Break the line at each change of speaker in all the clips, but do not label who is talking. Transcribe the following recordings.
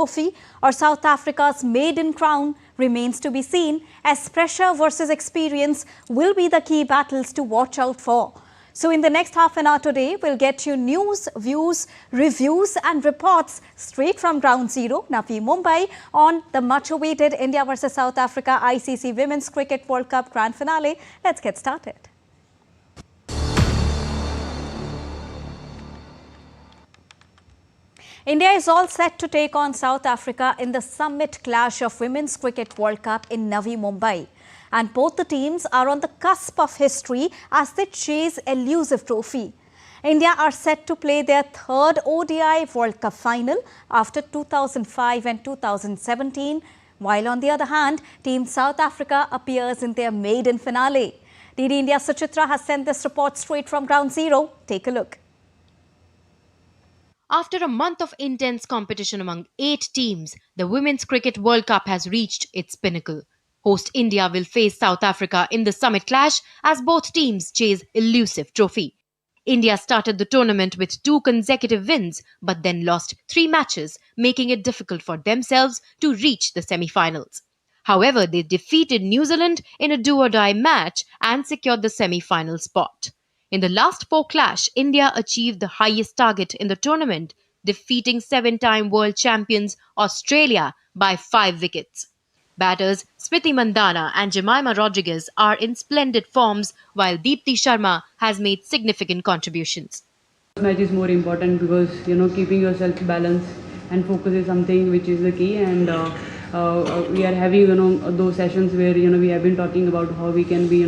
Trophy or South Africa's maiden crown remains to be seen, as pressure versus experience will be the key battles to watch out for. So in the next half an hour today, we'll get you news, views, reviews and reports straight from Ground Zero, Navi Mumbai, on the much-awaited India versus South Africa ICC Women's Cricket World Cup Grand Finale. Let's get started. India is all set to take on South Africa in the summit clash of Women's Cricket World Cup in Navi Mumbai. And both the teams are on the cusp of history as they chase elusive trophy. India are set to play their third ODI World Cup final after 2005 and 2017, while on the other hand, Team South Africa appears in their maiden finale. DD India's Suchitra has sent this report straight from Ground Zero. Take a look.
After a month of intense competition among 8 teams, the Women's Cricket World Cup has reached its pinnacle. Host India will face South Africa in the summit clash as both teams chase elusive trophy. India started the tournament with 2 consecutive wins but then lost 3 matches, making it difficult for themselves to reach the semi-finals. However, they defeated New Zealand in a do-or-die match and secured the semi-final spot. In the last 4 clash, India achieved the highest target in the tournament, defeating 7-time world champions Australia by 5 wickets. Batters Smriti Mandhana and Jemimah Rodriguez are in splendid forms, while Deepti Sharma has made significant contributions.
This match is more important because keeping yourself balanced and focus is something which is the key, and we are having those sessions where we have been talking about how we can be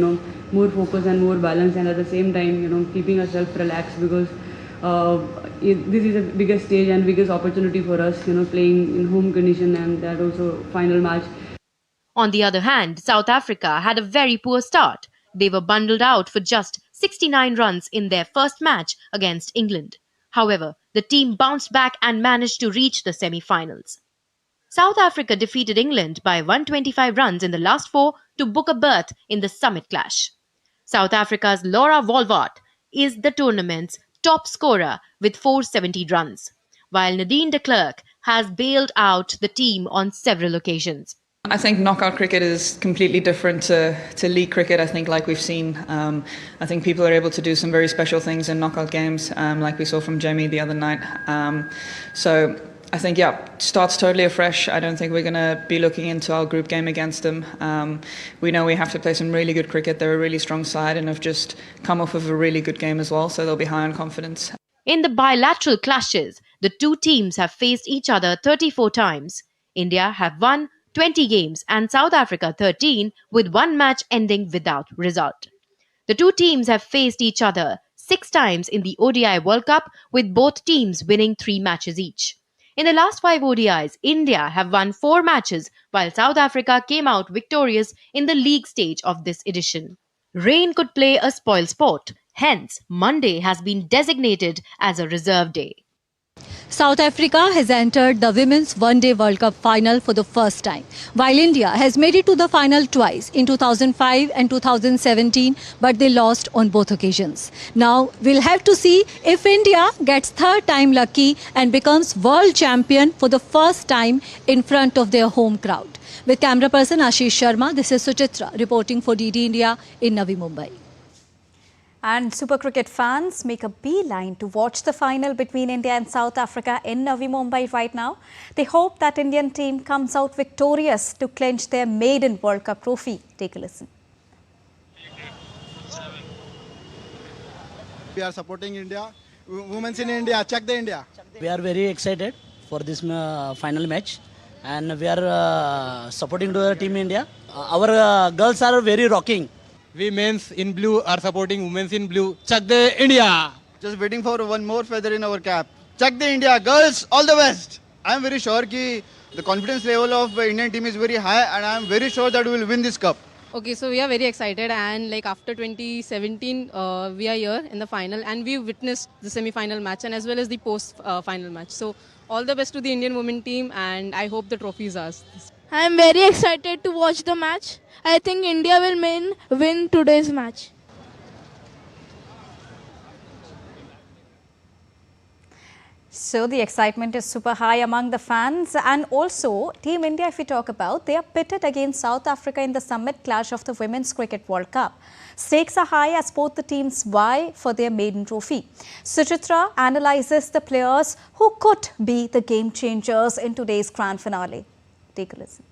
more focused and more balanced, and at the same time keeping ourselves relaxed, because this is the biggest stage and biggest opportunity for us playing in home condition, and that also final match.
On the other hand, South Africa had a very poor start. They were bundled out for just 69 runs in their first match against England. However, the team bounced back and managed to reach the semi-finals. South Africa defeated England by 125 runs in the last 4 to book a berth in the summit clash. South Africa's Laura Wolvaardt is the tournament's top scorer with 470 runs, while Nadine de Klerk has bailed out the team on several occasions.
I think knockout cricket is completely different to league cricket. I think, like we've seen, I think people are able to do some very special things in knockout games, like we saw from Jamie the other night. So I think, starts totally afresh. I don't think we're going to be looking into our group game against them. We know we have to play some really good cricket. They're a really strong side and have just come off of a really good game as well, so they'll be high on confidence.
In the bilateral clashes, the 2 teams have faced each other 34 times. India have won 20 games and South Africa 13, with 1 match ending without result. The 2 teams have faced each other 6 times in the ODI World Cup, with both teams winning 3 matches each. In the last 5 ODIs, India have won 4 matches, while South Africa came out victorious in the league stage of this edition. Rain could play a spoil sport, hence Monday has been designated as a reserve day.
South Africa has entered the Women's One-Day World Cup final for the first time, while India has made it to the final twice, in 2005 and 2017, but they lost on both occasions. Now, we'll have to see if India gets third time lucky and becomes world champion for the first time in front of their home crowd. With camera person Ashish Sharma, this is Suchitra reporting for DD India in Navi Mumbai.
And Super Cricket fans make a beeline to watch the final between India and South Africa in Navi Mumbai right now. They hope that Indian team comes out victorious to clinch their maiden World Cup trophy. Take a listen.
We are supporting India. Women's in India, check the India.
We are very excited for this final match, and we are supporting to the team India. Our girls are very rocking.
We men's in blue are supporting women's in blue. Check the India.
Just waiting for one more feather in our cap. Check the India. Girls, all the best. I am very sure that the confidence level of Indian team is very high, and I am very sure that we will win this cup.
Okay, so we are very excited, and after 2017, we are here in the final, and we witnessed the semi-final match and as well as the post-final match. So all the best to the Indian women team, and I hope the trophy is ours.
I am very excited to watch the match. I think India will win today's match.
So the excitement is super high among the fans, and also Team India, if we talk about, they are pitted against South Africa in the summit clash of the Women's Cricket World Cup. Stakes are high as both the teams vie for their maiden trophy. Suchitra analyzes the players who could be the game changers in today's grand finale. Take a listen.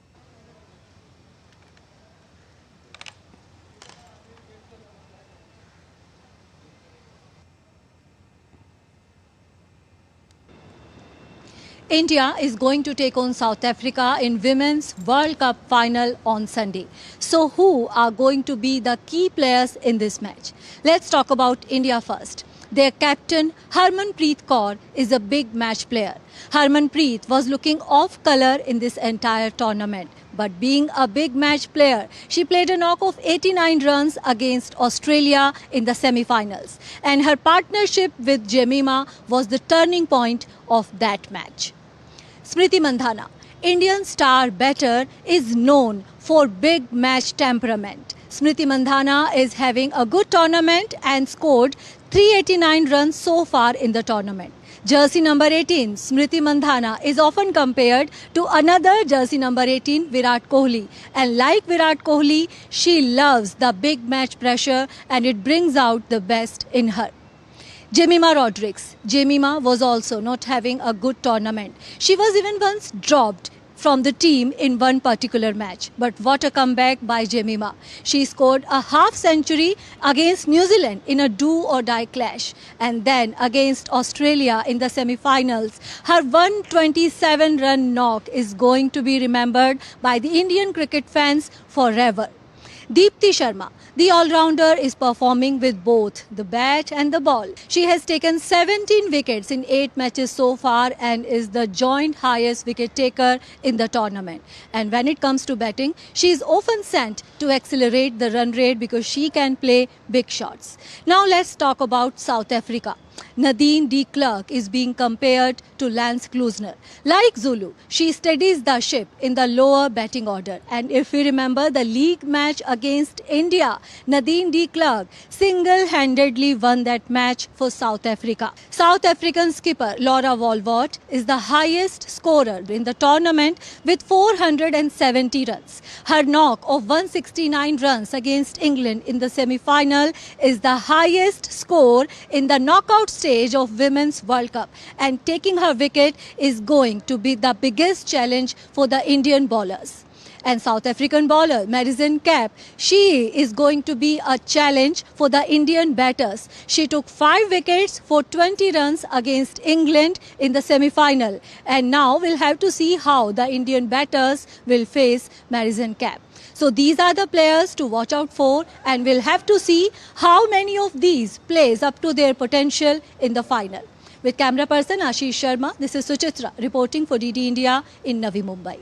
India is going to take on South Africa in Women's World Cup final on Sunday. So who are going to be the key players in this match? Let's talk about India first. Their captain Harmanpreet Kaur is a big match player. Harmanpreet was looking off colour in this entire tournament. But being a big match player, she played a knock of 89 runs against Australia in the semi-finals. And her partnership with Jemimah was the turning point of that match. Smriti Mandhana, Indian star batter, is known for big match temperament. Smriti Mandhana is having a good tournament and scored 389 runs so far in the tournament. Jersey number 18, Smriti Mandhana, is often compared to another jersey number 18, Virat Kohli. And like Virat Kohli, she loves the big match pressure and it brings out the best in her. Jemimah Rodrigues. Jemimah was also not having a good tournament. She was even once dropped from the team in one particular match. But what a comeback by Jemimah. She scored a half century against New Zealand in a do-or-die clash. And then against Australia in the semi-finals, her 127-run knock is going to be remembered by the Indian cricket fans forever. Deepti Sharma, the all-rounder, is performing with both the bat and the ball. She has taken 17 wickets in 8 matches so far and is the joint highest wicket taker in the tournament. And when it comes to batting, she is often sent to accelerate the run rate because she can play big shots. Now let's talk about South Africa. Nadine de Klerk is being compared to Lance Klusener. Like Zulu, she steadies the ship in the lower batting order. And if we remember the league match against India, Nadine de Klerk single-handedly won that match for South Africa. South African skipper Laura Walwart is the highest scorer in the tournament with 470 runs. Her knock of 169 runs against England in the semi-final is the highest score in the knockout stage of Women's World Cup, and taking her wicket is going to be the biggest challenge for the Indian bowlers. And South African bowler Madison Cap, she is going to be a challenge for the Indian batters. She took 5 wickets for 20 runs against England in the semi-final, and now we'll have to see how the Indian batters will face Madison Cap. So these are the players to watch out for, and we'll have to see how many of these plays up to their potential in the final. With camera person Ashish Sharma, this is Suchitra reporting for DD India in Navi Mumbai.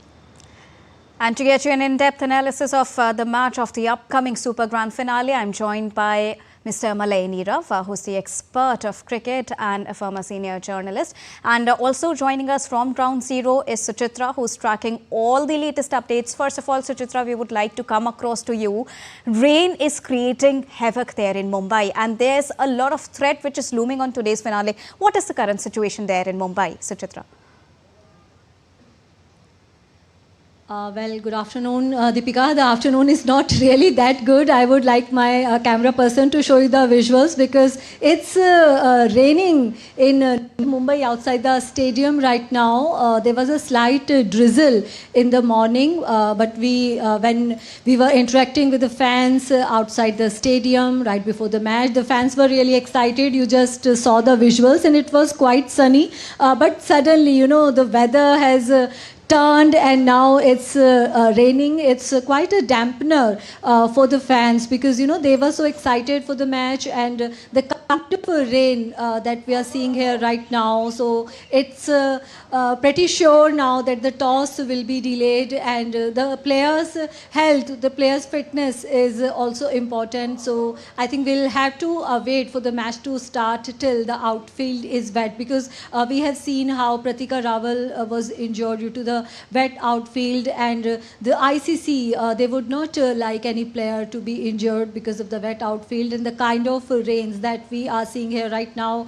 And to get you an in-depth analysis of the match of the upcoming Super Grand Finale, I'm joined by Mr. Malay Nirav, who's the expert of cricket and a former senior journalist. And also joining us from Ground Zero is Suchitra, who's tracking all the latest updates. First of all, Suchitra, we would like to come across to you. Rain is creating havoc there in Mumbai, and there's a lot of threat which is looming on today's finale. What is the current situation there in Mumbai, Suchitra?
Well, good afternoon, Deepika. The afternoon is not really that good. I would like my camera person to show you the visuals because it's raining in Mumbai outside the stadium right now. There was a slight drizzle in the morning, but when we were interacting with the fans outside the stadium right before the match, the fans were really excited. You just saw the visuals and it was quite sunny. But suddenly, you know, the weather has turned and now it's raining. It's quite a dampener for the fans because, you know, they were so excited for the match, and the kind of rain that we are seeing here right now. So it's pretty sure now that the toss will be delayed, and the players' health, the players' fitness is also important. So I think we'll have to wait for the match to start till the outfield is wet, because we have seen how Pratika Rawal was injured due to the wet outfield, and the ICC, they would not like any player to be injured because of the wet outfield and the kind of rains that we are seeing here right now.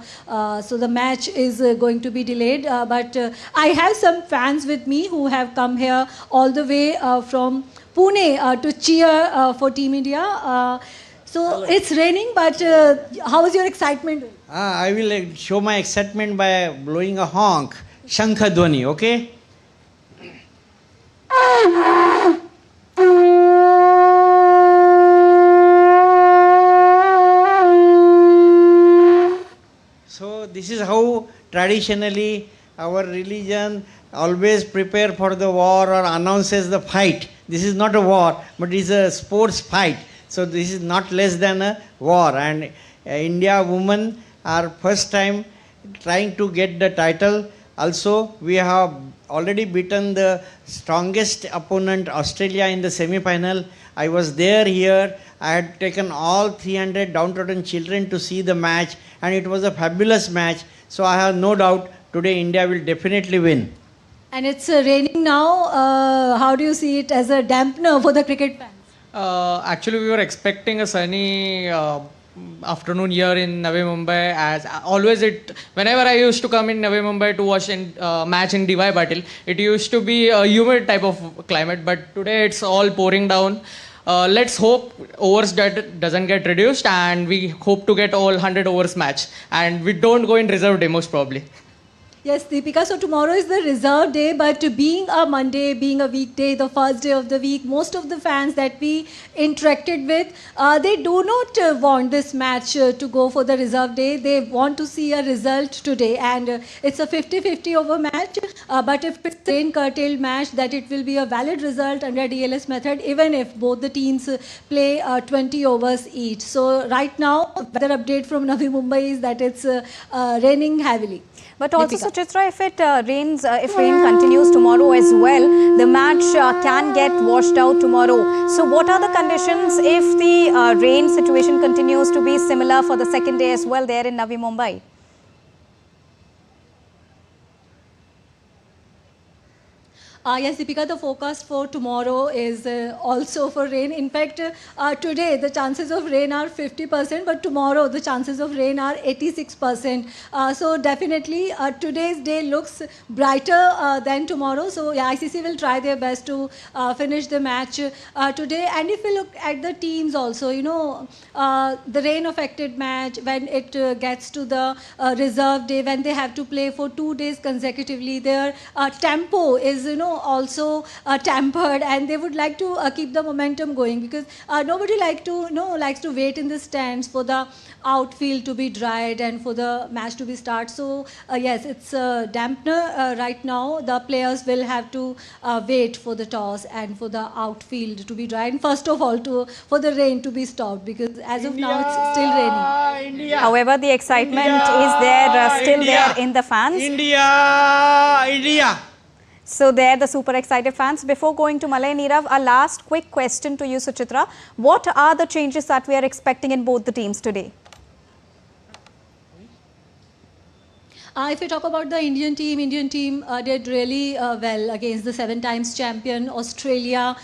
So the match is going to be delayed. But I have some fans with me who have come here all the way from Pune to cheer for Team India. So it's raining, but how is your excitement?
I will show my excitement by blowing a honk. Shankha Dhwani, okay? So this is how traditionally our religion always prepare for the war or announces the fight. This is not a war, but it is a sports fight. So this is not less than a war. And India women are first time trying to get the title. Also, we have already beaten the strongest opponent, Australia, in the semi-final. I was there here. I had taken all 300 downtrodden children to see the match, and it was a fabulous match. So I have no doubt today India will definitely win.
And it's raining now. How do you see it as a dampener for the cricket fans?
Actually, we were expecting a sunny afternoon here in Navi Mumbai. As always, whenever I used to come in Navi Mumbai to watch a match in DY Patil, it used to be a humid type of climate. But today it's all pouring down. Let's hope overs doesn't get reduced, and we hope to get all 100 overs match, and we don't go in reserve day most probably.
Yes, Deepika, so tomorrow is the reserve day, but being a Monday, being a weekday, the first day of the week, most of the fans that we interacted with, they do not want this match to go for the reserve day. They want to see a result today, and it's a 50-50 over match, but if it's a rain-curtailed match, that it will be a valid result under DLS method, even if both the teams play 20 overs each. So right now, weather update from Navi Mumbai is that it's raining heavily.
But also, Suchitra, if it if rain continues tomorrow as well, the match can get washed out tomorrow. So what are the conditions if the rain situation continues to be similar for the second day as well there in Navi Mumbai?
Yes, Deepika, the forecast for tomorrow is also for rain. In fact, today the chances of rain are 50%, but tomorrow the chances of rain are 86%. So definitely today's day looks brighter than tomorrow. So yeah, ICC will try their best to finish the match today. And if we look at the teams also, you know, the rain-affected match, when it gets to the reserve day, when they have to play for 2 days consecutively, their tempo is, you know, also tempered, and they would like to keep the momentum going, because nobody likes to wait in the stands for the outfield to be dried and for the match to be started. So yes, it's a dampener right now. The players will have to wait for the toss and for the outfield to be dried, and first of all for the rain to be stopped, because as of now it's still raining.
However, the excitement is there still there in the fans.
India!
So they're the super excited fans. Before going to Malay Nirav, a last quick question to you, Suchitra. What are the changes that we are expecting in both the teams today?
If we talk about the Indian team did really well against the 7 times champion Australia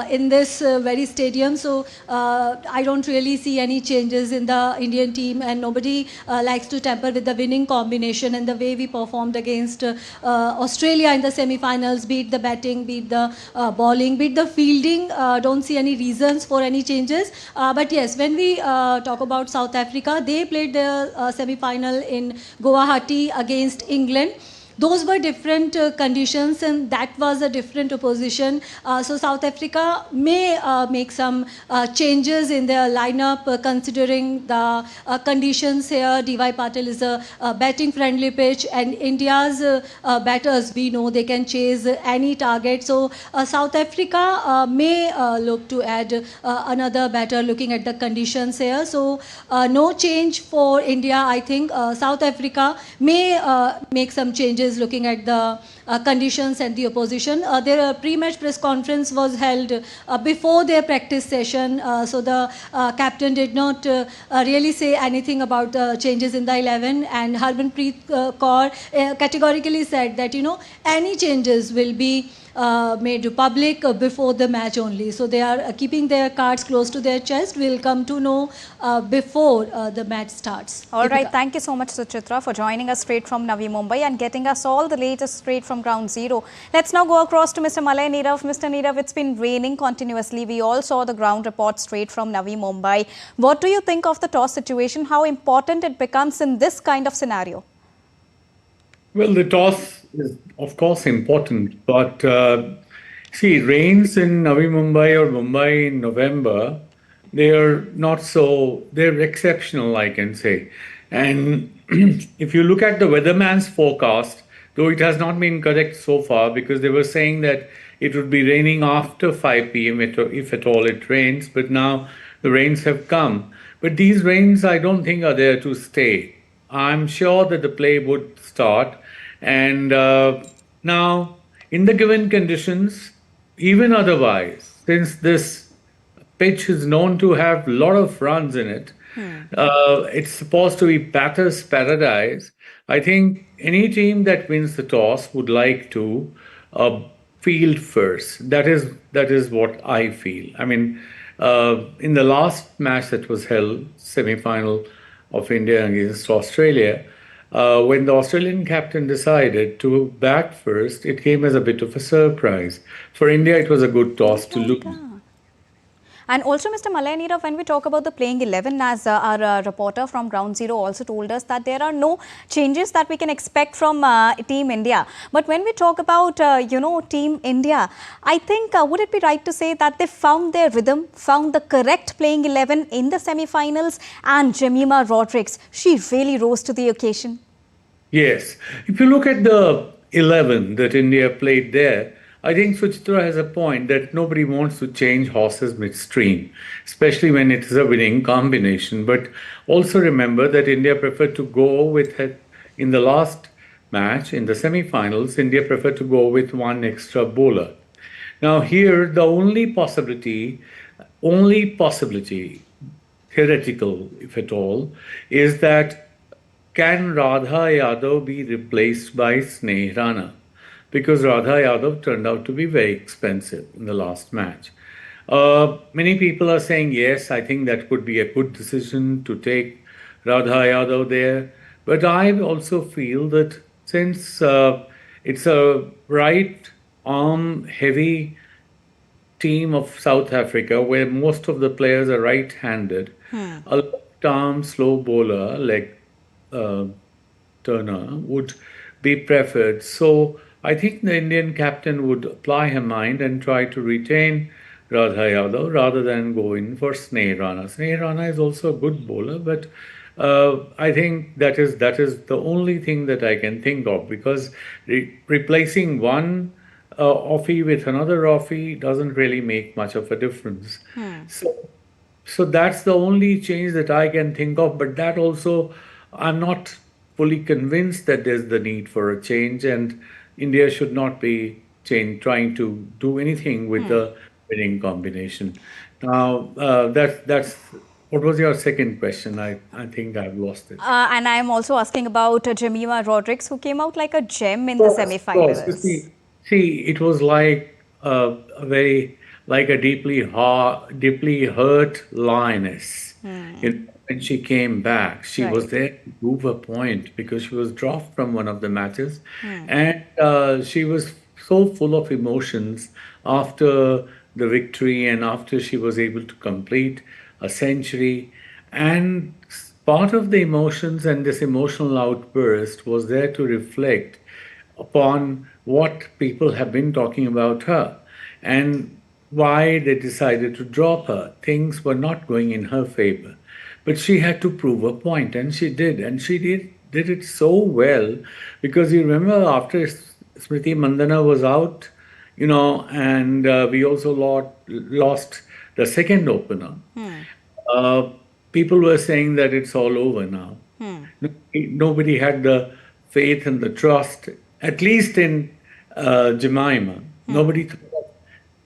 in this very stadium. So I don't really see any changes in the Indian team, and nobody likes to tamper with the winning combination and the way we performed against Australia in the semi-finals, beat the batting, beat the bowling, beat the fielding. Don't see any reasons for any changes. But yes, when we talk about South Africa, they played their semi-final in Guwahati against England. Those were different conditions, and that was a different opposition. So South Africa may make some changes in their lineup considering the conditions here. DY Patil is a batting friendly pitch, and India's batters, we know they can chase any target. So South Africa may look to add another batter looking at the conditions here. So no change for India, I think. South Africa may make some changes looking at the conditions and the opposition. Their pre-match press conference was held before their practice session, so the captain did not really say anything about the changes in the 11, and Harmanpreet Kaur categorically said that, any changes will be made public before the match only. So they are keeping their cards close to their chest. We'll come to know before the match starts.
All right, thank you so much, Suchitra, for joining us straight from Navi Mumbai and getting us all the latest straight from ground zero. Let's now go across to Mr. Malay Nirav. Mr. Nirav, it's been raining continuously. We all saw the ground report straight from Navi Mumbai. What do you think of the toss situation? How important it becomes in this kind of scenario?
Well, the toss is, of course, important, but see, rains in Navi Mumbai or Mumbai in November, they're exceptional, I can say. And if you look at the weatherman's forecast, though it has not been correct so far, because they were saying that it would be raining after 5 p.m. if at all it rains, but now the rains have come. But these rains, I don't think, are there to stay. I'm sure that the play would start. And now, in the given conditions, even otherwise, since this pitch is known to have a lot of runs in it, it's supposed to be batter's paradise. I think any team that wins the toss would like to field first. That is what I feel. I mean, in the last match that was held, semi-final of India against Australia, when the Australian captain decided to bat first, it came as a bit of a surprise. For India, it was a good toss to look.
And also, Mr. Malay Nirav, when we talk about the playing 11, as our reporter from Ground Zero also told us that there are no changes that we can expect from Team India. But when we talk about, Team India, I think, would it be right to say that they found their rhythm, found the correct playing 11 in the semi-finals, and Jemimah Rodrigues, she really rose to the occasion?
Yes. If you look at the 11 that India played there, I think Suchitra has a point that nobody wants to change horses midstream, especially when it is a winning combination. But also remember that India preferred to go with, in the last match, in the semi-finals, India preferred to go with one extra bowler. Now here, the only possibility, theoretical, if at all, is that can Radha Yadav be replaced by Sneh Rana? Because Radha Yadav turned out to be very expensive in the last match. Many people are saying, yes, I think that could be a good decision to take Radha Yadav there. But I also feel that since it's a right-arm heavy team of South Africa, where most of the players are right-handed, a left-arm slow bowler like Turner would be preferred. So I think the Indian captain would apply her mind and try to retain Radha Yadav rather than go in for Sneh Rana. Sneh Rana is also a good bowler, but I think that is the only thing that I can think of, because replacing one offie with another offie doesn't really make much of a difference. So that's the only change that I can think of, but that also, I'm not fully convinced that there's the need for a change, and India should not be trying to do anything with the winning combination. Now, that's what was your second question? I think I've lost it.
And I'm also asking about Jemimah Rodrigues, who came out like a gem in the semi-finals.
See, it was like a deeply hurt lioness. When she came back, she was there to prove a point, because she was dropped from one of the matches. And she was so full of emotions after the victory and after she was able to complete a century. And part of the emotions and this emotional outburst was there to reflect upon what people have been talking about her and why they decided to drop her. Things were not going in her favor. But she had to prove a point, and she did. And she did it so well, because you remember after Smriti Mandhana was out, and we also lost the second opener. People were saying that it's all over now. Nobody had the faith and the trust, at least in Jemimah. Nobody thought of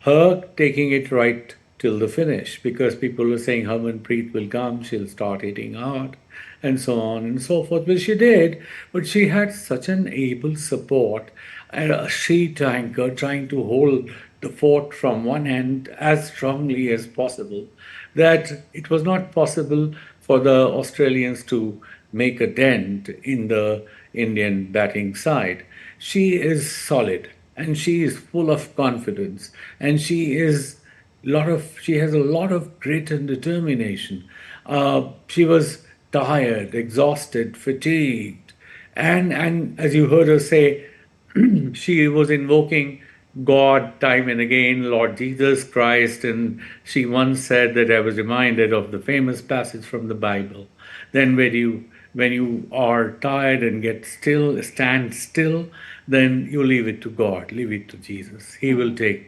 her taking it right till the finish because people were saying Harmanpreet will come, she'll start hitting hard, and so on and so forth. Well, she did, but she had such an able support and a sheet anchor trying to hold the fort from one end as strongly as possible that it was not possible for the Australians to make a dent in the Indian batting side. She is solid and she is full of confidence and she has a lot of grit and determination. She was tired, exhausted, fatigued, and as you heard her say, she was invoking God time and again, Lord Jesus Christ, and she once said that I was reminded of the famous passage from the Bible. Then when you are tired and get still, stand still, then you leave it to God, leave it to Jesus. He will take.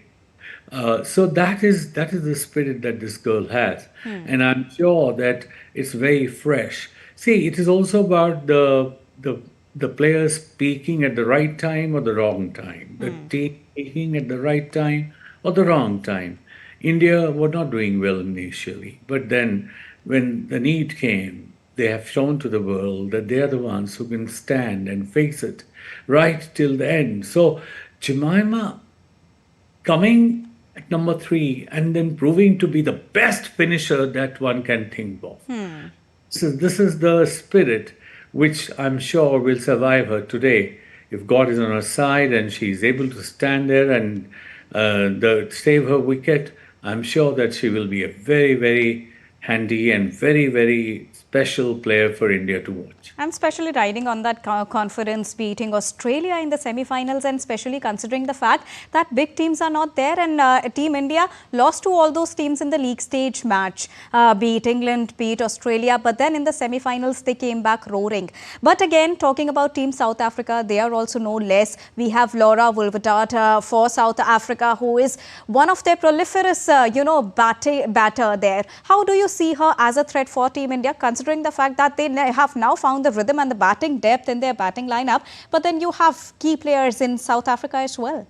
So that is the spirit that this girl has, and I'm sure that it's very fresh. See, it is also about the players speaking at the right time or the wrong time, the team speaking at the right time or the wrong time. India were not doing well initially, but then when the need came, they have shown to the world that they are the ones who can stand and face it right till the end. So Jemimah coming at number 3 and then proving to be the best finisher that one can think of. So this is the spirit which I'm sure will survive her today. If God is on her side and she is able to stand there and save her wicket, I'm sure that she will be a very, very handy and very, very special player for India to watch.
And especially riding on that confidence, beating Australia in the semi-finals, and especially considering the fact that big teams are not there, and Team India lost to all those teams in the league stage match, beat England, beat Australia, but then in the semi-finals they came back roaring. But again, talking about Team South Africa, they are also no less. We have Laura Wolverdat for South Africa, who is one of their proliferous, batter there. How do you see her as a threat for Team India, considering the fact that they have now found the rhythm and the batting depth in their batting lineup, but then you have key players in South Africa as well?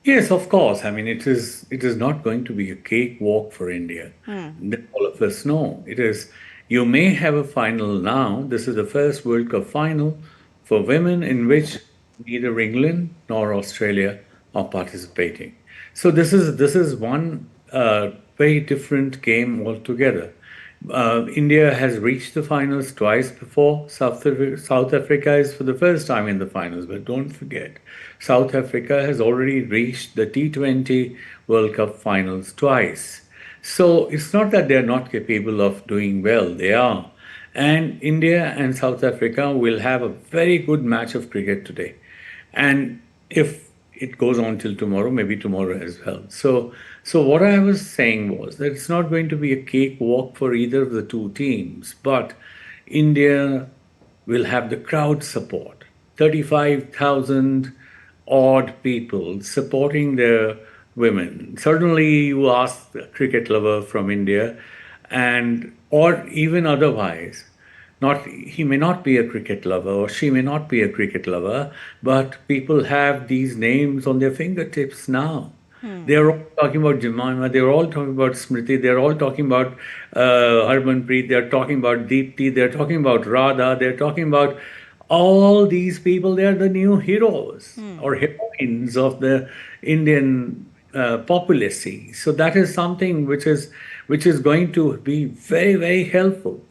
Yes, of course. I mean, it is not going to be a cakewalk for India. All of us know it is. You may have a final now. This is the first World Cup final for women in which neither England nor Australia are participating. So this is one very different game altogether. India has reached the finals twice before. South Africa is for the first time in the finals. But don't forget, South Africa has already reached the T20 World Cup finals twice. So it's not that they're not capable of doing well. They are. And India and South Africa will have a very good match of cricket today. And if it goes on till tomorrow, maybe tomorrow as well. So what I was saying was that it's not going to be a cakewalk for either of the two teams, but India will have the crowd support. 35,000 odd people supporting their women. Certainly you ask a cricket lover from India, or even otherwise, he may not be a cricket lover or she may not be a cricket lover, but people have these names on their fingertips now. They're all talking about Jemimah, they're all talking about Smriti, they're all talking about Harmanpreet, they're talking about Deepti, they're talking about Radha, they're talking about all these people. They're the new heroes or heroines of the Indian populace. So that is something which is going to be very, very helpful,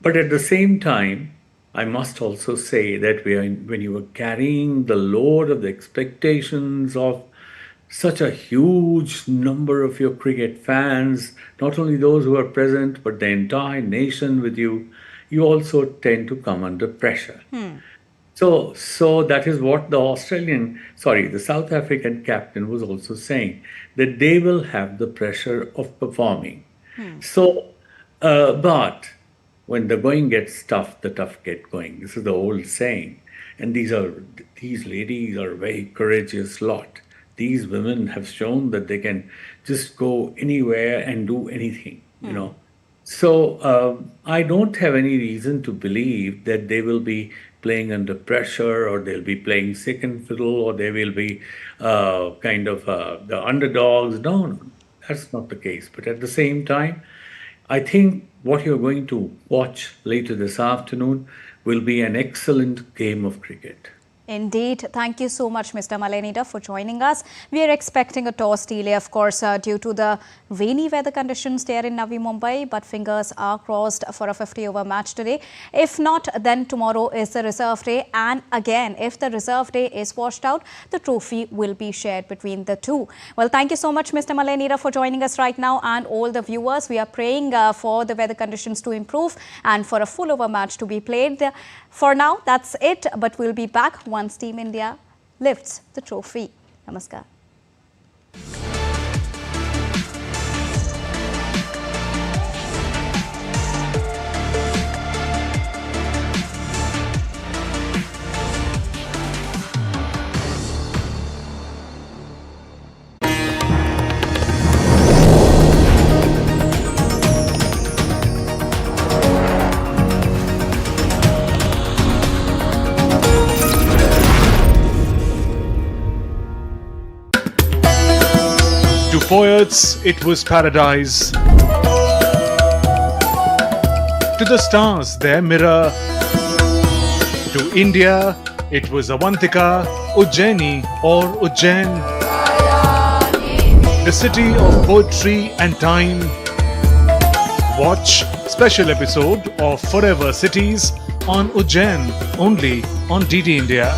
But at the same time, I must also say that when you are carrying the load of the expectations of such a huge number of your cricket fans, not only those who are present, but the entire nation with you, you also tend to come under pressure. So that is what the South African captain was also saying, that they will have the pressure of performing. But when the going gets tough, the tough get going. This is the old saying. And these ladies are a very courageous lot. These women have shown that they can just go anywhere and do anything, So I don't have any reason to believe that they will be playing under pressure, or they'll be playing second fiddle, or they will be the underdogs. No, that's not the case. But at the same time, I think what you're going to watch later this afternoon will be an excellent game of cricket.
Indeed. Thank you so much, Mr. Malenida, for joining us. We are expecting a toss delay, of course, due to the rainy weather conditions there in Navi Mumbai, but fingers are crossed for a 50-over match today. If not, then tomorrow is the reserve day. And again, if the reserve day is washed out, the trophy will be shared between the two. Well, thank you so much, Mr. Malenida, for joining us right now, and all the viewers. We are praying for the weather conditions to improve and for a full-over match to be played. For now, that's it, but we'll be back once Team India lifts the trophy. Namaskar.
To poets, it was paradise. To the stars, their mirror. To India, it was Avantika, Ujjaini or Ujjain. The city of poetry and time. Watch special episode of Forever Cities on Ujjain, only on DD India.